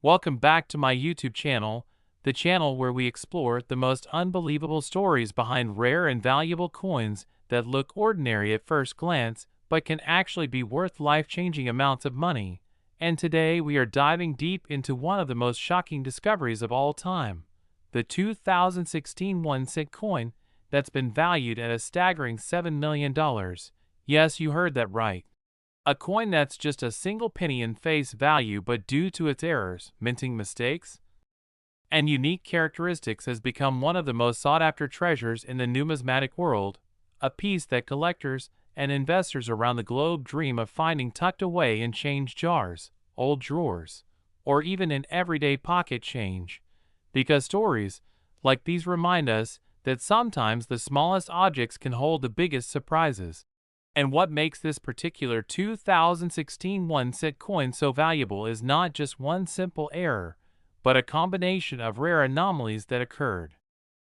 Welcome back to my YouTube channel, the channel where we explore the most unbelievable stories behind rare and valuable coins that look ordinary at first glance but can actually be worth life-changing amounts of money. And today we are diving deep into one of the most shocking discoveries of all time, the 2016 1-cent coin that's been valued at a staggering $7 million. Yes, you heard that right. A coin that's just a single penny in face value, but due to its errors, minting mistakes, and unique characteristics has become one of the most sought-after treasures in the numismatic world, a piece that collectors and investors around the globe dream of finding tucked away in change jars, old drawers, or even in everyday pocket change. Because stories like these remind us that sometimes the smallest objects can hold the biggest surprises. And what makes this particular 2016 1-cent coin so valuable is not just one simple error, but a combination of rare anomalies that occurred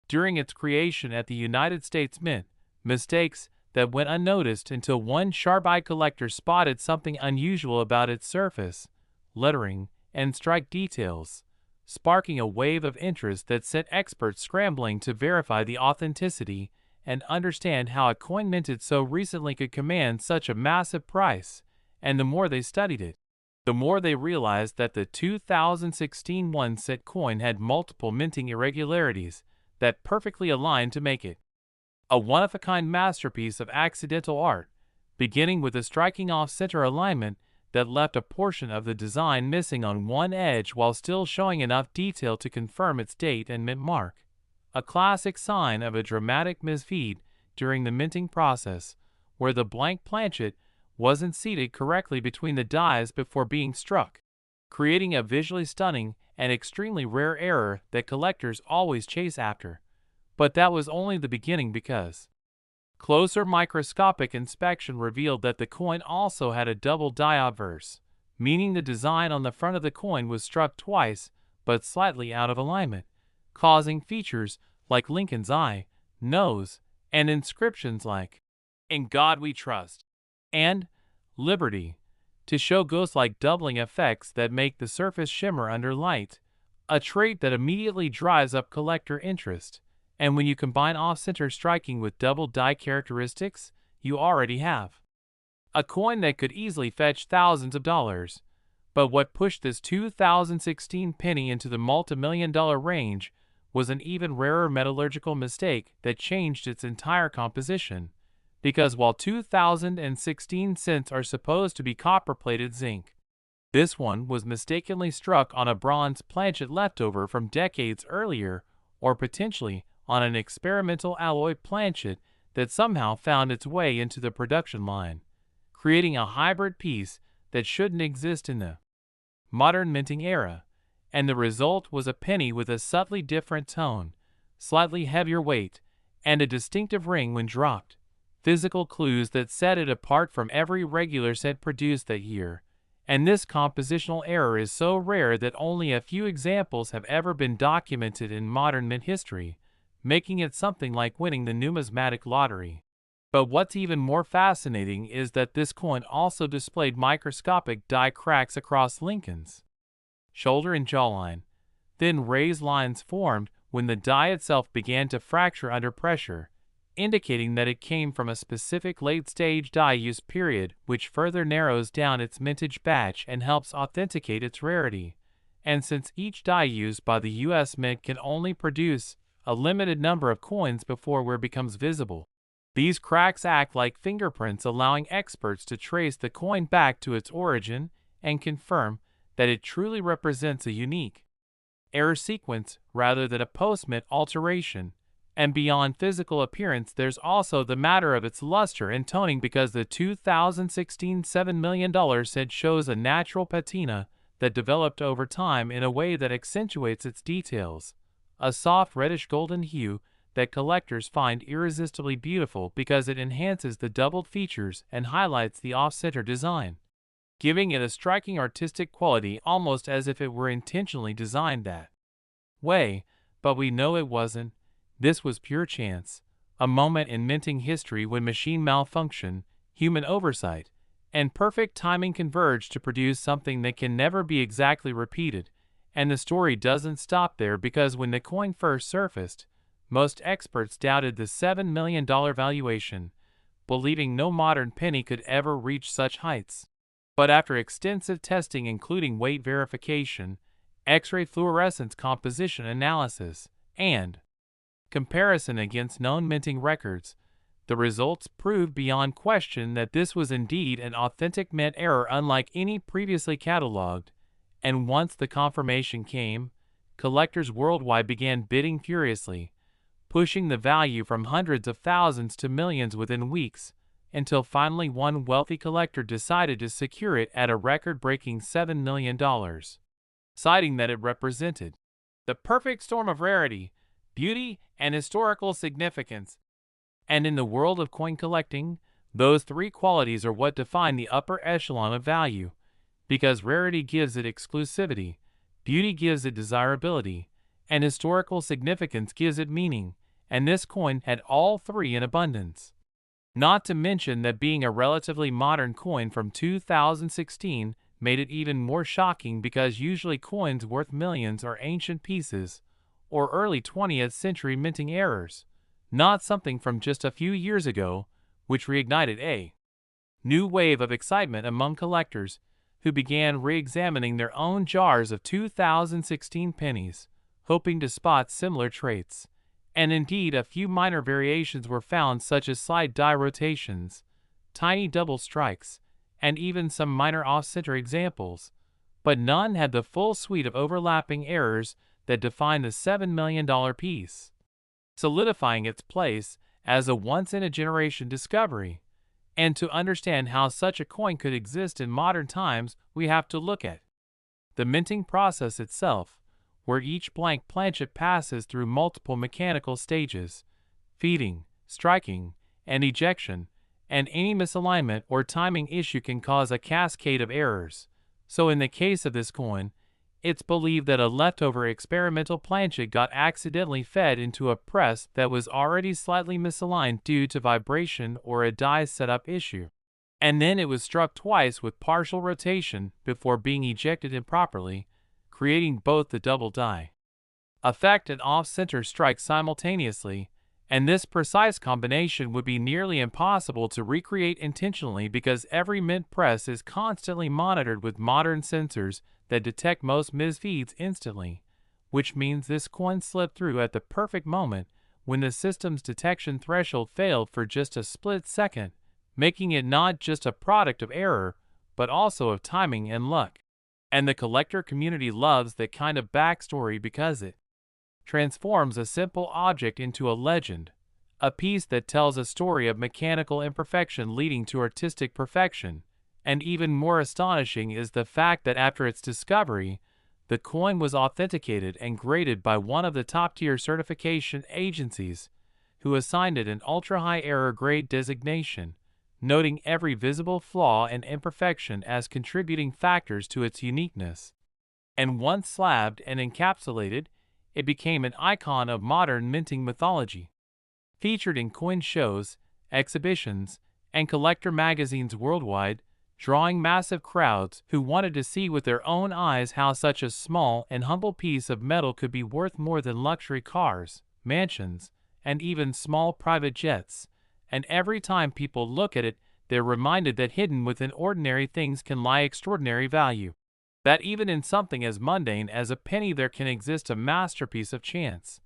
during its creation at the United States Mint, mistakes that went unnoticed until one sharp-eyed collector spotted something unusual about its surface, lettering, and strike details, sparking a wave of interest that sent experts scrambling to verify the authenticity and understand how a coin minted so recently could command such a massive price. And the more they studied it, the more they realized that the 2016 1-cent coin had multiple minting irregularities that perfectly aligned to make it a one-of-a-kind masterpiece of accidental art, beginning with a striking off-center alignment that left a portion of the design missing on one edge while still showing enough detail to confirm its date and mint mark. A classic sign of a dramatic misfeed during the minting process, where the blank planchet wasn't seated correctly between the dies before being struck, creating a visually stunning and extremely rare error that collectors always chase after. But that was only the beginning, because closer microscopic inspection revealed that the coin also had a double die obverse, meaning the design on the front of the coin was struck twice but slightly out of alignment, causing features like Lincoln's eye, nose, and inscriptions like "In God We Trust" and "Liberty" to show ghost-like doubling effects that make the surface shimmer under light, a trait that immediately drives up collector interest. And when you combine off-center striking with double die characteristics, you already have a coin that could easily fetch thousands of dollars. But what pushed this 2016 penny into the multi-million-dollar range was an even rarer metallurgical mistake that changed its entire composition. Because while 2016 cents are supposed to be copper-plated zinc, this one was mistakenly struck on a bronze planchet leftover from decades earlier, or potentially on an experimental alloy planchet that somehow found its way into the production line, creating a hybrid piece that shouldn't exist in the modern minting era. And the result was a penny with a subtly different tone, slightly heavier weight, and a distinctive ring when dropped, physical clues that set it apart from every regular cent produced that year. And this compositional error is so rare that only a few examples have ever been documented in modern mint history, making it something like winning the numismatic lottery. But what's even more fascinating is that this coin also displayed microscopic die cracks across Lincoln's shoulder and jawline. Thin raised lines formed when the die itself began to fracture under pressure, indicating that it came from a specific late-stage die use period, which further narrows down its mintage batch and helps authenticate its rarity. And since each die used by the U.S. Mint can only produce a limited number of coins before it becomes visible, these cracks act like fingerprints, allowing experts to trace the coin back to its origin and confirm that it truly represents a unique error sequence rather than a post-mint alteration. And beyond physical appearance, there's also the matter of its luster and toning, because the 2016 $7 million cent shows a natural patina that developed over time in a way that accentuates its details, a soft reddish golden hue that collectors find irresistibly beautiful because it enhances the doubled features and highlights the off-center design, giving it a striking artistic quality, almost as if it were intentionally designed that way. But we know it wasn't. This was pure chance, a moment in minting history when machine malfunction, human oversight, and perfect timing converged to produce something that can never be exactly repeated. And the story doesn't stop there, because when the coin first surfaced, most experts doubted the $7 million valuation, believing no modern penny could ever reach such heights. But after extensive testing including weight verification, X-ray fluorescence composition analysis, and comparison against known minting records, the results proved beyond question that this was indeed an authentic mint error unlike any previously cataloged. And once the confirmation came, collectors worldwide began bidding furiously, pushing the value from hundreds of thousands to millions within weeks, until finally one wealthy collector decided to secure it at a record-breaking $7 million, citing that it represented the perfect storm of rarity, beauty, and historical significance. And in the world of coin collecting, those three qualities are what define the upper echelon of value, because rarity gives it exclusivity, beauty gives it desirability, and historical significance gives it meaning, and this coin had all three in abundance. Not to mention that being a relatively modern coin from 2016 made it even more shocking, because usually coins worth millions are ancient pieces, or early 20th century minting errors, not something from just a few years ago, which reignited a new wave of excitement among collectors, who began re-examining their own jars of 2016 pennies, hoping to spot similar traits. And indeed, a few minor variations were found, such as slight die rotations, tiny double strikes, and even some minor off-center examples, but none had the full suite of overlapping errors that define the $7 million piece, solidifying its place as a once-in-a-generation discovery. And to understand how such a coin could exist in modern times, we have to look at the minting process itself, where each blank planchet passes through multiple mechanical stages: feeding, striking, and ejection, and any misalignment or timing issue can cause a cascade of errors. So in the case of this coin, it's believed that a leftover experimental planchet got accidentally fed into a press that was already slightly misaligned due to vibration or a die setup issue, and then it was struck twice with partial rotation before being ejected improperly, creating both the double die effect and off-center strike simultaneously. And this precise combination would be nearly impossible to recreate intentionally, because every mint press is constantly monitored with modern sensors that detect most misfeeds instantly, which means this coin slipped through at the perfect moment when the system's detection threshold failed for just a split second, making it not just a product of error, but also of timing and luck. And the collector community loves that kind of backstory, because it transforms a simple object into a legend, a piece that tells a story of mechanical imperfection leading to artistic perfection. And even more astonishing is the fact that after its discovery, the coin was authenticated and graded by one of the top-tier certification agencies, who assigned it an ultra-high error grade designation, noting every visible flaw and imperfection as contributing factors to its uniqueness. And once slabbed and encapsulated, it became an icon of modern minting mythology, featured in coin shows, exhibitions, and collector magazines worldwide, drawing massive crowds who wanted to see with their own eyes how such a small and humble piece of metal could be worth more than luxury cars, mansions, and even small private jets. And every time people look at it, they're reminded that hidden within ordinary things can lie extraordinary value. That even in something as mundane as a penny there can exist a masterpiece of chance.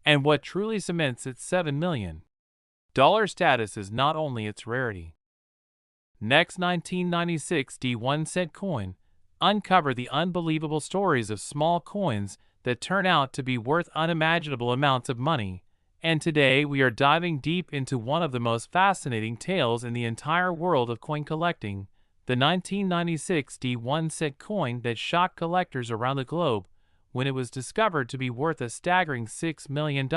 And what truly cements its $7 million status is not only its rarity. Next, 1996 D1 coin. Uncover the unbelievable stories of small coins that turn out to be worth unimaginable amounts of money. And today we are diving deep into one of the most fascinating tales in the entire world of coin collecting, the 1996 D1 coin that shocked collectors around the globe when it was discovered to be worth a staggering $6 million.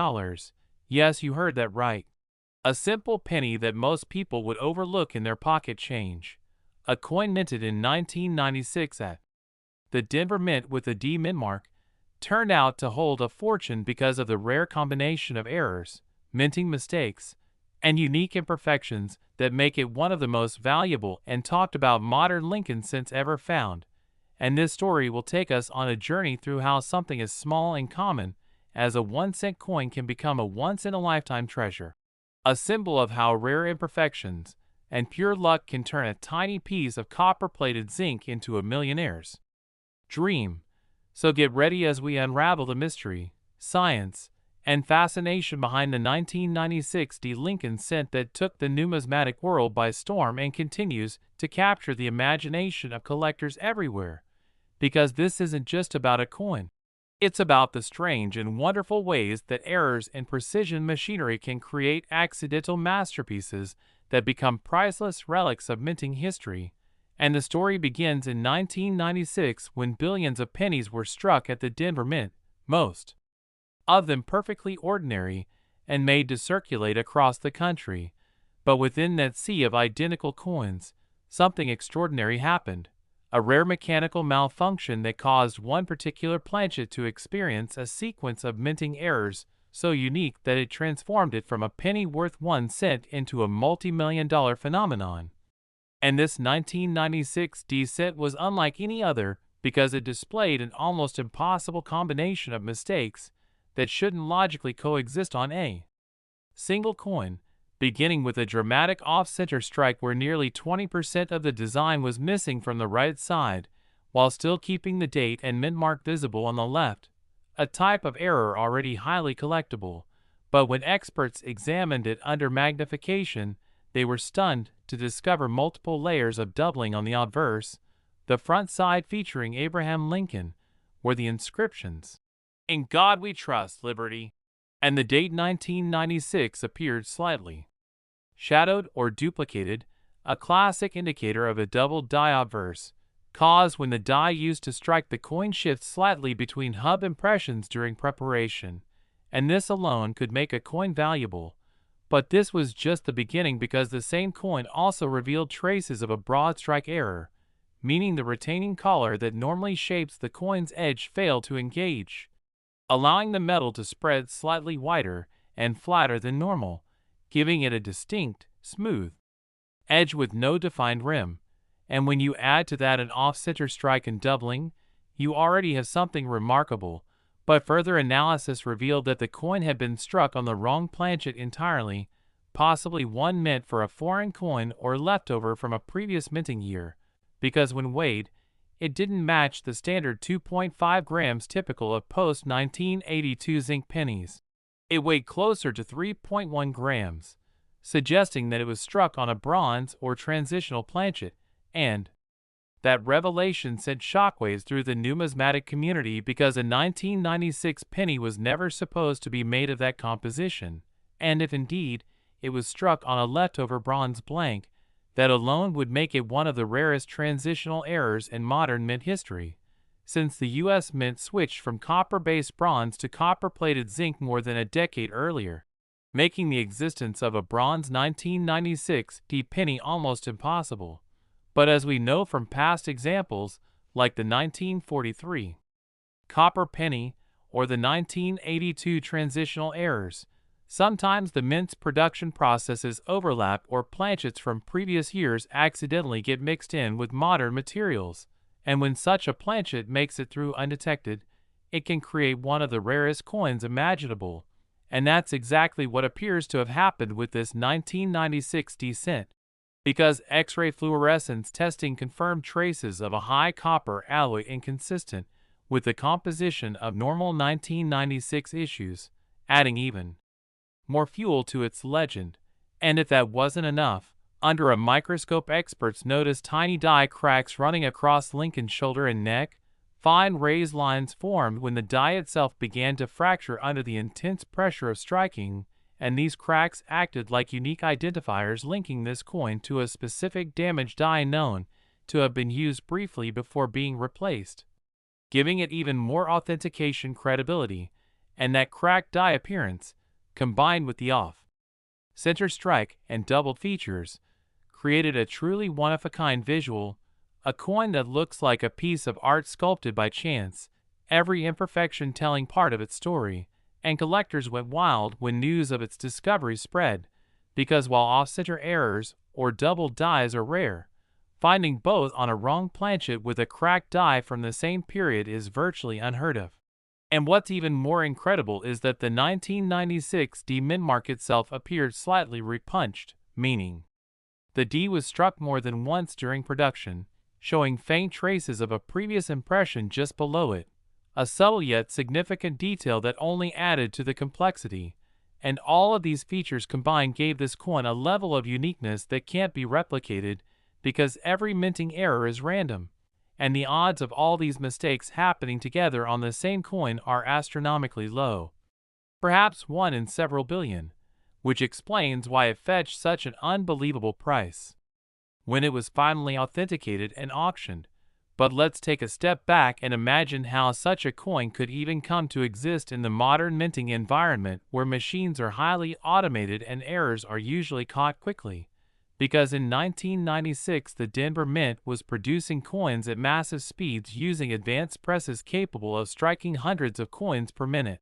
Yes, you heard that right. A simple penny that most people would overlook in their pocket change. A coin minted in 1996 at the Denver Mint with a D mint mark turned out to hold a fortune because of the rare combination of errors, minting mistakes, and unique imperfections that make it one of the most valuable and talked about modern Lincoln cents ever found. and this story will take us on a journey through how something as small and common as a 1-cent coin can become a once-in-a-lifetime treasure, a symbol of how rare imperfections and pure luck can turn a tiny piece of copper-plated zinc into a millionaire's dream. So get ready as we unravel the mystery, science, and fascination behind the 1996 Lincoln cent that took the numismatic world by storm and continues to capture the imagination of collectors everywhere. Because this isn't just about a coin. It's about the strange and wonderful ways that errors in precision machinery can create accidental masterpieces that become priceless relics of minting history. And the story begins in 1996 when billions of pennies were struck at the Denver Mint, most of them perfectly ordinary and made to circulate across the country. But within that sea of identical coins, something extraordinary happened. A rare mechanical malfunction that caused one particular planchet to experience a sequence of minting errors so unique that it transformed it from a penny worth 1 cent into a multi-million-dollar phenomenon. And this 1996 cent was unlike any other because it displayed an almost impossible combination of mistakes that shouldn't logically coexist on a single coin, beginning with a dramatic off-center strike where nearly 20% of the design was missing from the right side, while still keeping the date and mint mark visible on the left, a type of error already highly collectible. But when experts examined it under magnification, they were stunned to discover multiple layers of doubling on the obverse, the front side featuring Abraham Lincoln, where the inscriptions, "In God We Trust, Liberty," and the date 1996 appeared slightly shadowed or duplicated, a classic indicator of a double die obverse, caused when the die used to strike the coin shifts slightly between hub impressions during preparation, and this alone could make a coin valuable. But this was just the beginning because the same coin also revealed traces of a broadstrike error, meaning the retaining collar that normally shapes the coin's edge failed to engage, allowing the metal to spread slightly wider and flatter than normal, giving it a distinct, smooth edge with no defined rim. And when you add to that an off-center strike and doubling, you already have something remarkable. But further analysis revealed that the coin had been struck on the wrong planchet entirely, possibly one meant for a foreign coin or leftover from a previous minting year, because when weighed, it didn't match the standard 2.5 grams typical of post-1982 zinc pennies. It weighed closer to 3.1 grams, suggesting that it was struck on a bronze or transitional planchet, and that revelation sent shockwaves through the numismatic community because a 1996 penny was never supposed to be made of that composition, and if indeed it was struck on a leftover bronze blank, that alone would make it one of the rarest transitional errors in modern mint history, since the U.S. Mint switched from copper-based bronze to copper-plated zinc more than a decade earlier, making the existence of a bronze 1996 penny almost impossible. But as we know from past examples, like the 1943 copper penny or the 1982 transitional errors, sometimes the mint's production processes overlap or planchets from previous years accidentally get mixed in with modern materials, and when such a planchet makes it through undetected, it can create one of the rarest coins imaginable, and that's exactly what appears to have happened with this 1996 cent. Because X-ray fluorescence testing confirmed traces of a high copper alloy inconsistent with the composition of normal 1996 issues, adding even more fuel to its legend. And if that wasn't enough, under a microscope experts noticed tiny die cracks running across Lincoln's shoulder and neck. Fine raised lines formed when the die itself began to fracture under the intense pressure of striking, and these cracks acted like unique identifiers linking this coin to a specific damaged die known to have been used briefly before being replaced, giving it even more authentication credibility. And that cracked die appearance, combined with the off-center strike and doubled features, created a truly one-of-a-kind visual, a coin that looks like a piece of art sculpted by chance, every imperfection telling part of its story. And collectors went wild when news of its discovery spread, because while off-center errors or doubled dies are rare, Finding both on a wrong planchet with a cracked die from the same period is virtually unheard of. And what's even more incredible is that the 1996 D mint mark itself appeared slightly repunched, meaning the D was struck more than once during production, showing faint traces of a previous impression just below it, a subtle yet significant detail that only added to the complexity. And all of these features combined gave this coin a level of uniqueness that can't be replicated, because every minting error is random, and the odds of all these mistakes happening together on the same coin are astronomically low. Perhaps 1 in several billion, which explains why it fetched such an unbelievable price when it was finally authenticated and auctioned. But let's take a step back and imagine how such a coin could even come to exist in the modern minting environment, where machines are highly automated and errors are usually caught quickly. Because in 1996 the Denver Mint was producing coins at massive speeds using advanced presses capable of striking hundreds of coins per minute.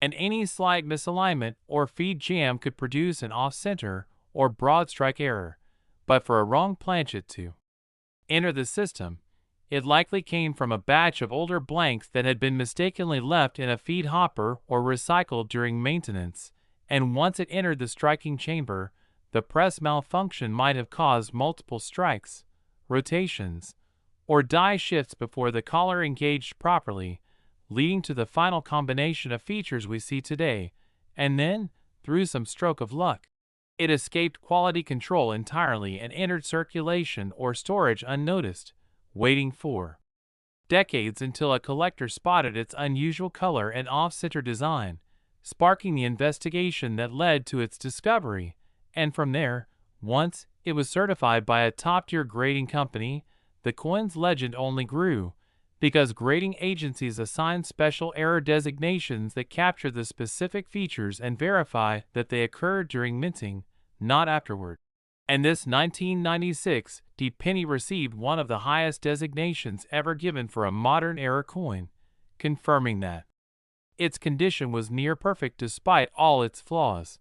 And any slight misalignment or feed jam could produce an off-center or broadstrike error. But for a wrong planchet to enter the system, it likely came from a batch of older blanks that had been mistakenly left in a feed hopper or recycled during maintenance, and once it entered the striking chamber, the press malfunction might have caused multiple strikes, rotations, or die shifts before the collar engaged properly, leading to the final combination of features we see today. And then, through some stroke of luck, it escaped quality control entirely and entered circulation or storage unnoticed, waiting for decades until a collector spotted its unusual color and off-center design, sparking the investigation that led to its discovery. And from there, once it was certified by a top-tier grading company, the coin's legend only grew, because grading agencies assign special error designations that capture the specific features and verify that they occurred during minting, not afterward. And this 1996 D penny received one of the highest designations ever given for a modern era coin, confirming that its condition was near perfect despite all its flaws,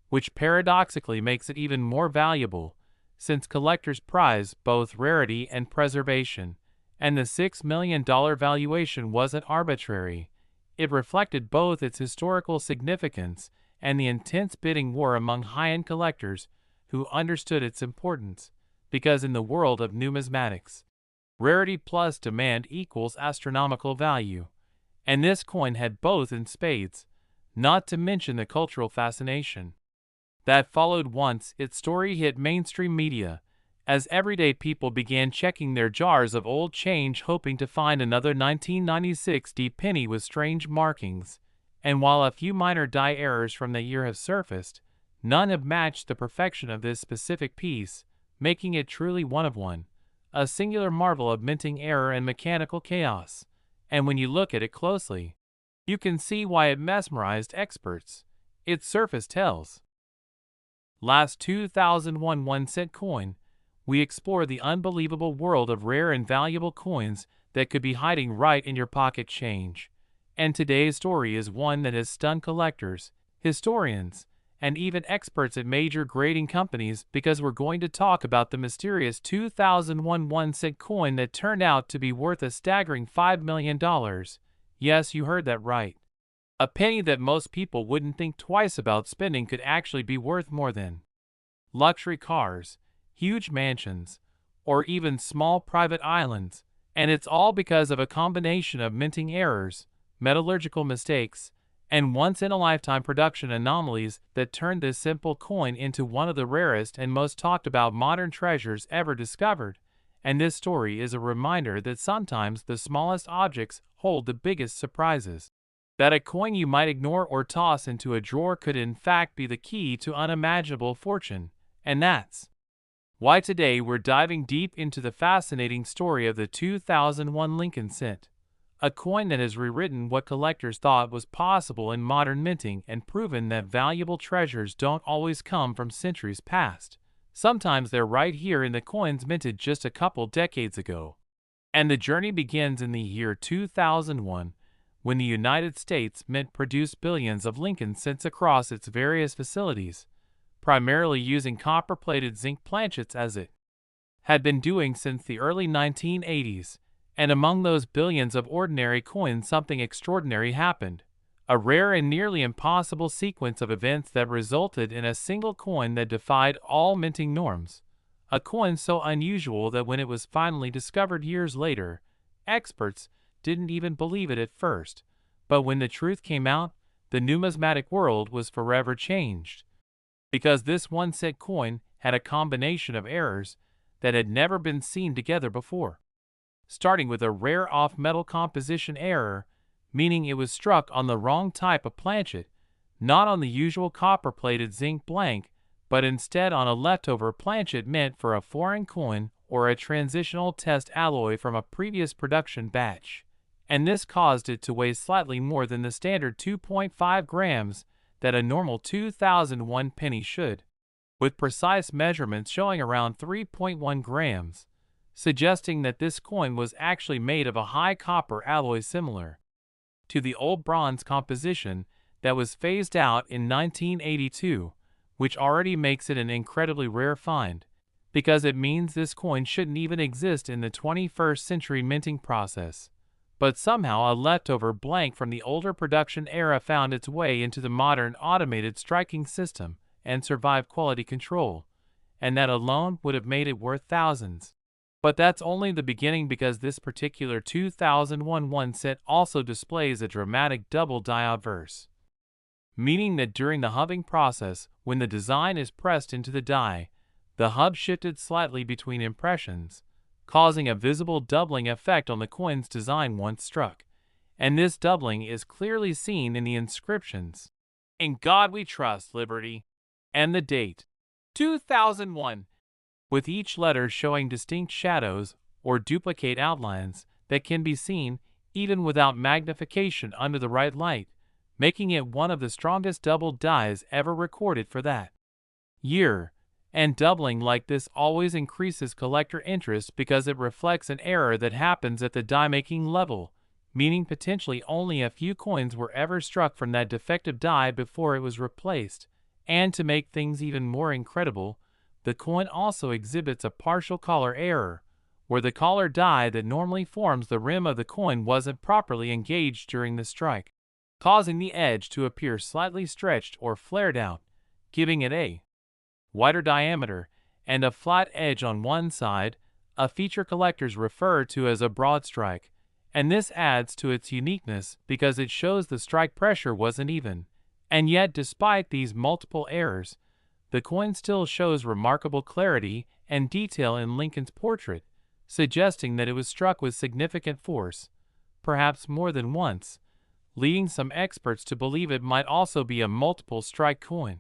which paradoxically makes it even more valuable, since collectors prize both rarity and preservation. And the $6 million valuation wasn't arbitrary. It reflected both its historical significance and the intense bidding war among high-end collectors who understood its importance, because in the world of numismatics, rarity plus demand equals astronomical value, and this coin had both in spades, not to mention the cultural fascination that followed once its story hit mainstream media, as everyday people began checking their jars of old change hoping to find another 1996 D penny with strange markings. And while a few minor die errors from the year have surfaced, none have matched the perfection of this specific piece, making it truly one of one, a singular marvel of minting error and mechanical chaos. And when you look at it closely, you can see why it mesmerized experts. Its surface tells. Last 2001 1-cent coin, we explore the unbelievable world of rare and valuable coins that could be hiding right in your pocket change. And today's story is one that has stunned collectors, historians, and even experts at major grading companies, because we're going to talk about the mysterious 2001 1-cent coin that turned out to be worth a staggering $5 million. Yes, you heard that right. A penny that most people wouldn't think twice about spending could actually be worth more than luxury cars, huge mansions, or even small private islands. And it's all because of a combination of minting errors, metallurgical mistakes, and once-in-a-lifetime production anomalies that turned this simple coin into one of the rarest and most talked about modern treasures ever discovered. And this story is a reminder that sometimes the smallest objects hold the biggest surprises. That a coin you might ignore or toss into a drawer could in fact be the key to unimaginable fortune. And that's why today we're diving deep into the fascinating story of the 2001 Lincoln cent, a coin that has rewritten what collectors thought was possible in modern minting and proven that valuable treasures don't always come from centuries past. Sometimes they're right here in the coins minted just a couple decades ago. And the journey begins in the year 2001, when the United States Mint produced billions of Lincoln cents across its various facilities, primarily using copper-plated zinc planchets as it had been doing since the early 1980s, and among those billions of ordinary coins something extraordinary happened. A rare and nearly impossible sequence of events that resulted in a single coin that defied all minting norms. A coin so unusual that when it was finally discovered years later, experts didn't even believe it at first. But when the truth came out, the numismatic world was forever changed. Because this 1-cent coin had a combination of errors that had never been seen together before. Starting with a rare off-metal composition error, meaning it was struck on the wrong type of planchet, not on the usual copper-plated zinc blank, but instead on a leftover planchet meant for a foreign coin or a transitional test alloy from a previous production batch. And this caused it to weigh slightly more than the standard 2.5 grams that a normal 2001 penny should, with precise measurements showing around 3.1 grams, suggesting that this coin was actually made of a high copper alloy similar to the old bronze composition that was phased out in 1982, which already makes it an incredibly rare find, because it means this coin shouldn't even exist in the 21st century minting process. But somehow a leftover blank from the older production era found its way into the modern automated striking system and survived quality control, and that alone would have made it worth thousands. But that's only the beginning, because this particular 2001 1-cent also displays a dramatic double die obverse, meaning that during the hubbing process, when the design is pressed into the die, the hub shifted slightly between impressions, causing a visible doubling effect on the coin's design once struck, and this doubling is clearly seen in the inscriptions. "In God we trust, Liberty," and the date, 2001, with each letter showing distinct shadows or duplicate outlines that can be seen even without magnification under the right light, making it one of the strongest double dies ever recorded for that year. And doubling like this always increases collector interest because it reflects an error that happens at the die-making level, meaning potentially only a few coins were ever struck from that defective die before it was replaced. And to make things even more incredible, the coin also exhibits a partial collar error, where the collar die that normally forms the rim of the coin wasn't properly engaged during the strike, causing the edge to appear slightly stretched or flared out, giving it a wider diameter and a flat edge on one side, a feature collectors refer to as a broadstrike, and this adds to its uniqueness because it shows the strike pressure wasn't even. And yet, despite these multiple errors, the coin still shows remarkable clarity and detail in Lincoln's portrait, suggesting that it was struck with significant force, perhaps more than once, leading some experts to believe it might also be a multiple strike coin,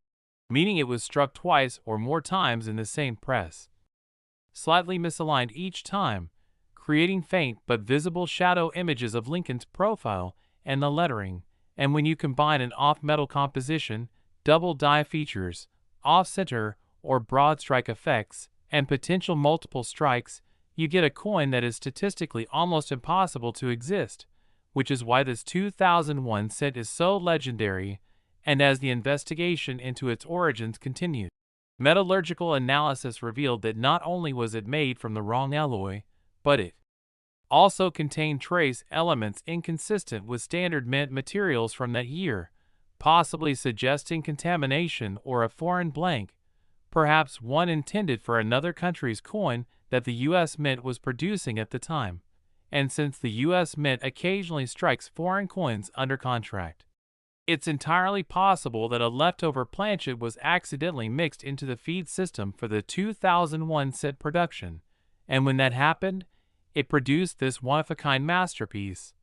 meaning it was struck twice or more times in the same press, slightly misaligned each time, creating faint but visible shadow images of Lincoln's profile and the lettering. And when you combine an off-metal composition, double die features, off-center or broad strike effects, and potential multiple strikes, you get a coin that is statistically almost impossible to exist, which is why this 2001 cent is so legendary. And as the investigation into its origins continued, metallurgical analysis revealed that not only was it made from the wrong alloy, but it also contained trace elements inconsistent with standard mint materials from that year, possibly suggesting contamination or a foreign blank, perhaps one intended for another country's coin that the U.S. Mint was producing at the time. And since the U.S. Mint occasionally strikes foreign coins under contract, it's entirely possible that a leftover planchet was accidentally mixed into the feed system for the 2001 cent production, and when that happened, it produced this one-of-a-kind masterpiece.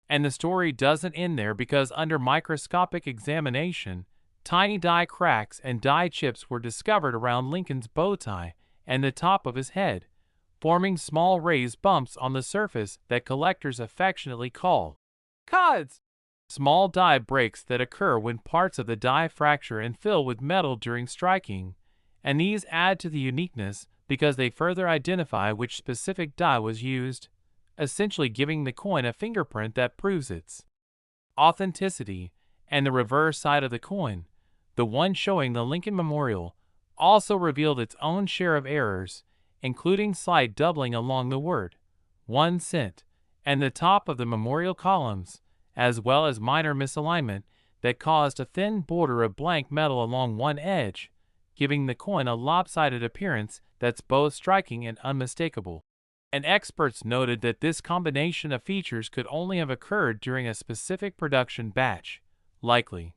And the story doesn't end there, because under microscopic examination, tiny die cracks and die chips were discovered around Lincoln's bow tie and the top of his head, forming small raised bumps on the surface that collectors affectionately call cuds. Small die breaks that occur when parts of the die fracture and fill with metal during striking, and these add to the uniqueness because they further identify which specific die was used, essentially giving the coin a fingerprint that proves its authenticity. And the reverse side of the coin, the one showing the Lincoln Memorial, also revealed its own share of errors, including slight doubling along the word 1 cent and the top of the memorial columns, as well as minor misalignment that caused a thin border of blank metal along one edge, giving the coin a lopsided appearance that's both striking and unmistakable. And experts noted that this combination of features could only have occurred during a specific production batch, likely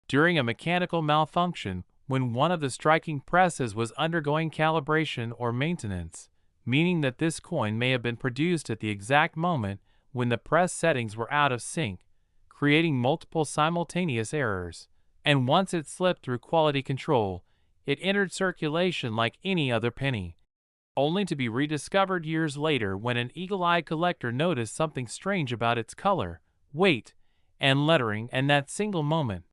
during a mechanical malfunction when one of the striking presses was undergoing calibration or maintenance, meaning that this coin may have been produced at the exact moment when the press settings were out of sync, creating multiple simultaneous errors. And once it slipped through quality control, it entered circulation like any other penny, only to be rediscovered years later when an eagle-eyed collector noticed something strange about its color, weight, and lettering, and that single moment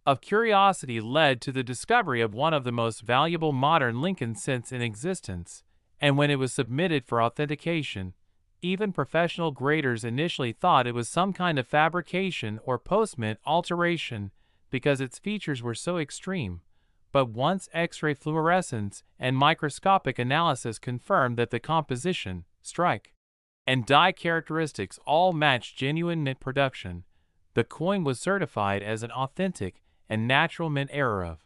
of curiosity led to the discovery of one of the most valuable modern Lincoln cents in existence. And when it was submitted for authentication, even professional graders initially thought it was some kind of fabrication or post-mint alteration because its features were so extreme. But once X-ray fluorescence and microscopic analysis confirmed that the composition, strike, and die characteristics all matched genuine mint production, the coin was certified as an authentic and natural mint error of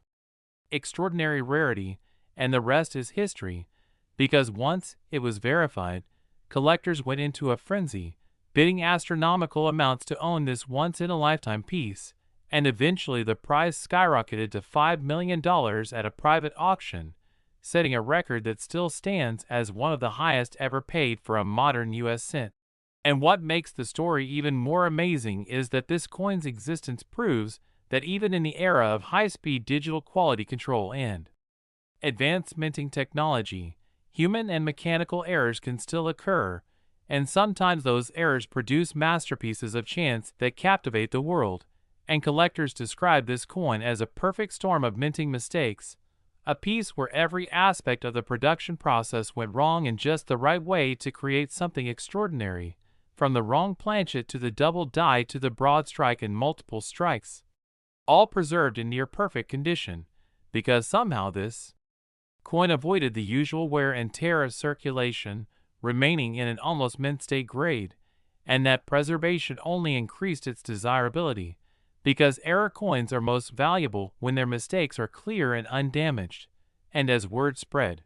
extraordinary rarity, and the rest is history, because once it was verified, collectors went into a frenzy, bidding astronomical amounts to own this once-in-a-lifetime piece, and eventually the price skyrocketed to $5 million at a private auction, setting a record that still stands as one of the highest ever paid for a modern U.S. cent. And what makes the story even more amazing is that this coin's existence proves that even in the era of high-speed digital quality control and advanced minting technology, human and mechanical errors can still occur, and sometimes those errors produce masterpieces of chance that captivate the world. And collectors describe this coin as a perfect storm of minting mistakes, a piece where every aspect of the production process went wrong in just the right way to create something extraordinary, from the wrong planchet to the double die to the broad strike and multiple strikes, all preserved in near-perfect condition, because somehow this coin avoided the usual wear and tear of circulation, remaining in an almost mint-state grade, and that preservation only increased its desirability, because error coins are most valuable when their mistakes are clear and undamaged. And as word spread,